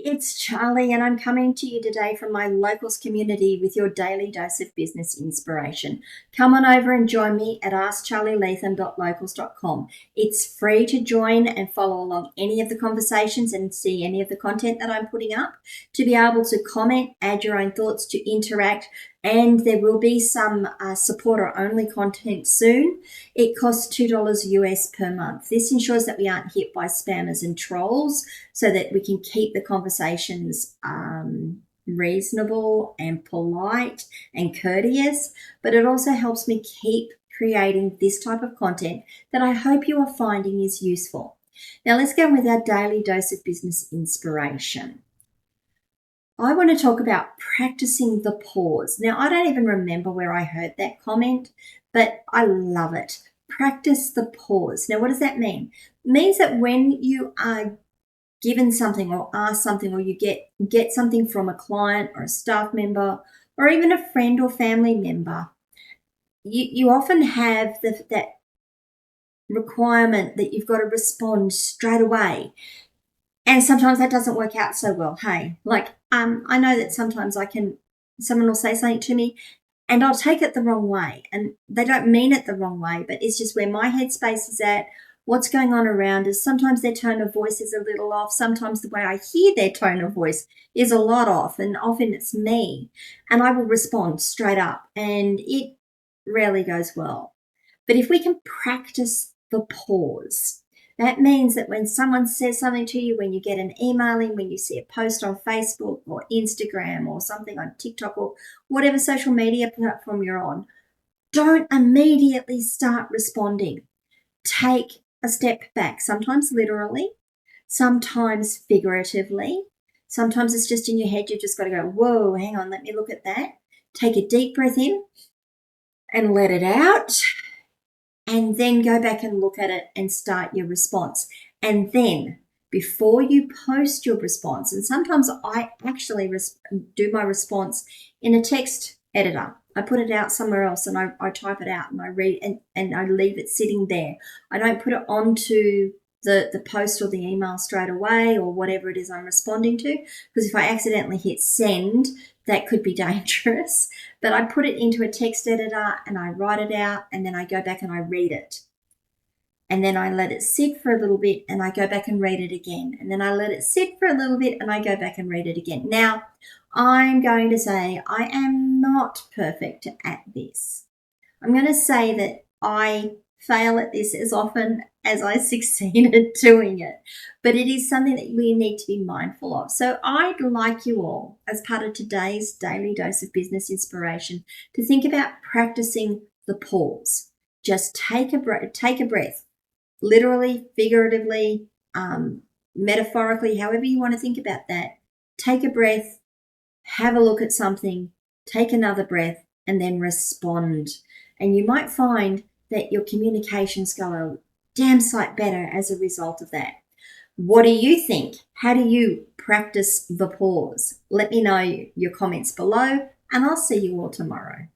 It's Charlie, and I'm coming to you today from my locals community with your daily dose of business inspiration. Come on over and join me at askcharlyleetham.locals.com. It's free to join and follow along any of the conversations and see any of the content that I'm putting up, to be able to comment, add your own thoughts, to interact, and there will be some supporter-only content soon. It costs $2 US per month. This ensures that we aren't hit by spammers and trolls, so that we can keep the conversations reasonable and polite and courteous, but it also helps me keep creating this type of content that I hope you are finding is useful. Now let's go with our daily dose of business inspiration. I want to talk about practicing the pause. Now, I don't even remember where I heard that comment, but I love it. Practice the pause. Now, what does that mean? It means that when you are given something or asked something, or you get something from a client or a staff member or even a friend or family member, you often have that requirement that you've got to respond straight away. And sometimes that doesn't work out so well. Hey, I know that sometimes someone will say something to me and I'll take it the wrong way, and they don't mean it the wrong way, but it's just where my headspace is at, what's going on around us. Sometimes their tone of voice is a little off. Sometimes the way I hear their tone of voice is a lot off, and often it's me, and I will respond straight up, and it rarely goes well. But if we can practice the pause, that means that when someone says something to you, when you get an email in, when you see a post on Facebook or Instagram or something on TikTok or whatever social media platform you're on, don't immediately start responding. Take a step back, sometimes literally, sometimes figuratively. Sometimes it's just in your head. You've just got to go, whoa, hang on, let me look at that. Take a deep breath in and let it out. And then go back and look at it and start your response. And then before you post your response, and sometimes I actually do my response in a text editor. I put it out somewhere else and I type it out and I read and I leave it sitting there. I don't put it onto the post or the email straight away or whatever it is I'm responding to, because if I accidentally hit send, that could be dangerous. But I put it into a text editor and I write it out, and then I go back and I read it. And then I let it sit for a little bit and I go back and read it again. And then I let it sit for a little bit and I go back and read it again. Now, I'm going to say I am not perfect at this. I'm going to say that I fail at this as often as I succeed at doing it. But it is something that we need to be mindful of. So I'd like you all, as part of today's daily dose of business inspiration, to think about practicing the pause. Just take a breath, literally, figuratively, metaphorically, however you want to think about that. Take a breath, have a look at something, take another breath, and then respond. And you might find that your communications go a damn sight better as a result of that. What do you think? How do you practice the pause? Let me know your comments below, and I'll see you all tomorrow.